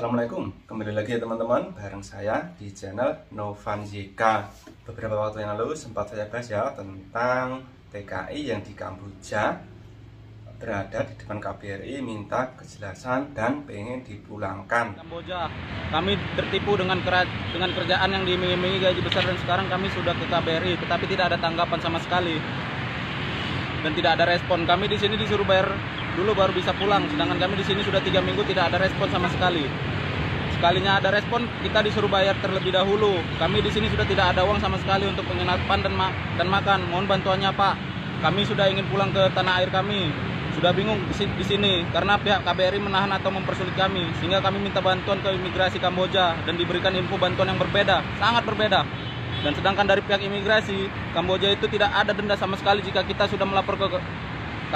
Assalamualaikum, kembali lagi ya teman-teman, bareng saya di channel Novan JK. Beberapa waktu yang lalu sempat saya bahas ya tentang TKI yang di Kamboja berada di depan KBRI minta kejelasan dan pengen dipulangkan. Kamboja, kami tertipu dengan kerjaan yang diiming-imingi gaji besar dan sekarang kami sudah ke KBRI, tetapi tidak ada tanggapan sama sekali dan tidak ada respon. Kami di sini disuruh bayar dulu baru bisa pulang, sedangkan kami di sini sudah 3 minggu tidak ada respon sama sekali. Sekalinya ada respon, kita disuruh bayar terlebih dahulu. Kami di sini sudah tidak ada uang sama sekali untuk penginapan dan makan. Mohon bantuannya Pak. Kami sudah ingin pulang ke tanah air kami. Sudah bingung di sini karena pihak KBRI menahan atau mempersulit kami, sehingga kami minta bantuan ke imigrasi Kamboja dan diberikan info bantuan yang berbeda, sangat berbeda. Dan sedangkan dari pihak imigrasi Kamboja itu tidak ada denda sama sekali jika kita sudah melapor ke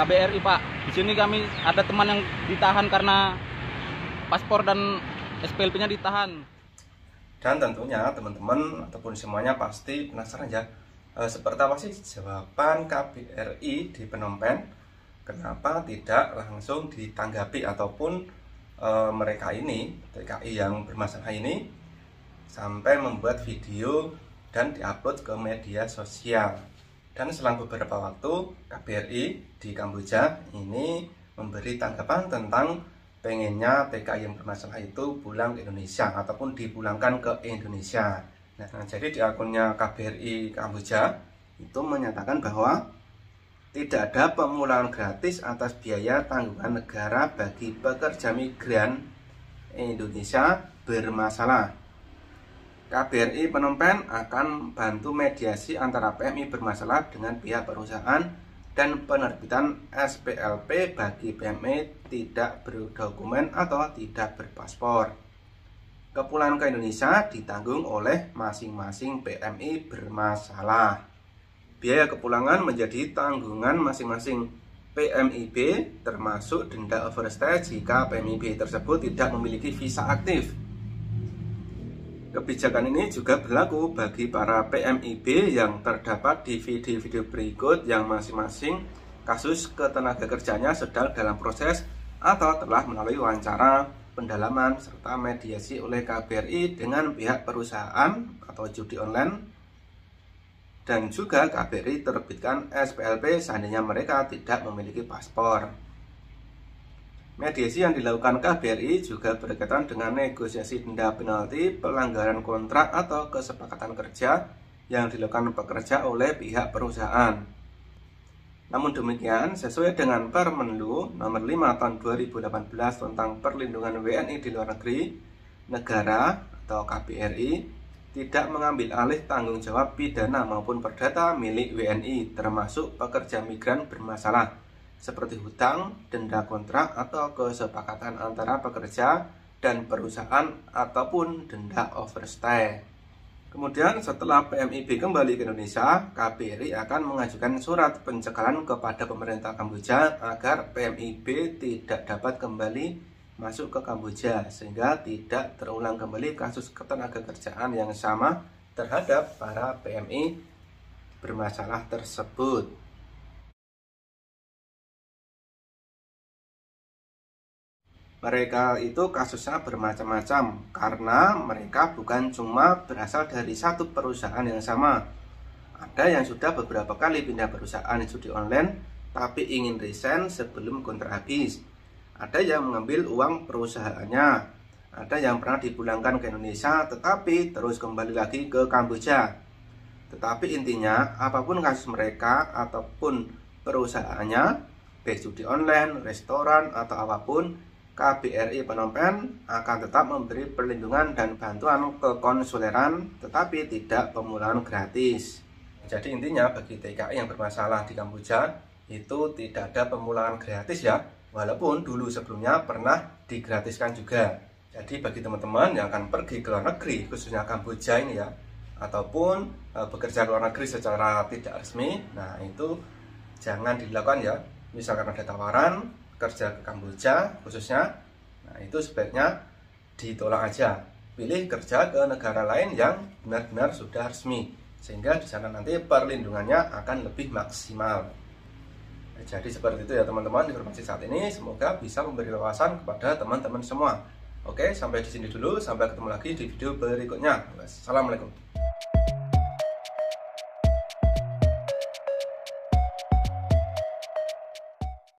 KBRI Pak. Di sini kami ada teman yang ditahan karena paspor dan SPLP-nya ditahan. Dan tentunya teman-teman ataupun semuanya pasti penasaran ya, seperti apa sih jawaban KBRI di Phnom Penh? Kenapa tidak langsung ditanggapi ataupun mereka ini, TKI yang bermasalah ini, sampai membuat video dan diupload ke media sosial. Dan selang beberapa waktu KBRI di Kamboja ini memberi tanggapan tentang pengennya TKI yang bermasalah itu pulang ke Indonesia ataupun dipulangkan ke Indonesia. Nah, jadi di akunnya KBRI Kamboja itu menyatakan bahwa tidak ada pemulangan gratis atas biaya tanggungan negara bagi pekerja migran Indonesia bermasalah. KBRI Phnom Penh akan bantu mediasi antara PMI bermasalah dengan pihak perusahaan dan penerbitan SPLP bagi PMI tidak berdokumen atau tidak berpaspor. Kepulangan ke Indonesia ditanggung oleh masing-masing PMI bermasalah. Biaya kepulangan menjadi tanggungan masing-masing PMIB, termasuk denda overstay jika PMIB tersebut tidak memiliki visa aktif. Kebijakan ini juga berlaku bagi para PMIB yang terdapat di video-video berikut yang masing-masing kasus ketenagakerjaannya sedang dalam proses atau telah melalui wawancara, pendalaman, serta mediasi oleh KBRI dengan pihak perusahaan atau judi online. Dan juga KBRI terbitkan SPLP seandainya mereka tidak memiliki paspor. Mediasi yang dilakukan KBRI juga berkaitan dengan negosiasi denda penalti pelanggaran kontrak atau kesepakatan kerja yang dilakukan pekerja oleh pihak perusahaan. Namun demikian, sesuai dengan Permenlu nomor 5 tahun 2018 tentang perlindungan WNI di luar negeri, negara atau KBRI tidak mengambil alih tanggung jawab pidana maupun perdata milik WNI termasuk pekerja migran bermasalah seperti hutang, denda kontrak atau kesepakatan antara pekerja dan perusahaan ataupun denda overstay. Kemudian setelah PMIB kembali ke Indonesia, KBRI akan mengajukan surat pencegahan kepada pemerintah Kamboja agar PMIB tidak dapat kembali masuk ke Kamboja sehingga tidak terulang kembali kasus ketenagakerjaan yang sama terhadap para PMI bermasalah tersebut. Mereka itu kasusnya bermacam-macam karena mereka bukan cuma berasal dari satu perusahaan yang sama. Ada yang sudah beberapa kali pindah perusahaan judi online tapi ingin resign sebelum kontrak habis. Ada yang mengambil uang perusahaannya. Ada yang pernah dipulangkan ke Indonesia tetapi terus kembali lagi ke Kamboja. Tetapi intinya apapun kasus mereka ataupun perusahaannya, baik judi online, restoran atau apapun, KBRI Phnom Penh akan tetap memberi perlindungan dan bantuan kekonsuleran tetapi tidak pemulangan gratis. Jadi intinya bagi TKI yang bermasalah di Kamboja itu tidak ada pemulangan gratis ya, walaupun dulu sebelumnya pernah digratiskan juga. Jadi bagi teman-teman yang akan pergi ke luar negeri khususnya Kamboja ini ya, ataupun bekerja ke luar negeri secara tidak resmi, nah itu jangan dilakukan ya. Misalkan ada tawaran kerja ke Kamboja khususnya, nah itu sebaiknya ditolak aja, pilih kerja ke negara lain yang benar-benar sudah resmi sehingga di sana nanti perlindungannya akan lebih maksimal. Jadi seperti itu ya teman-teman, informasi saat ini semoga bisa memberi wawasan kepada teman-teman semua. Oke, sampai di sini dulu. Sampai ketemu lagi di video berikutnya. Assalamualaikum.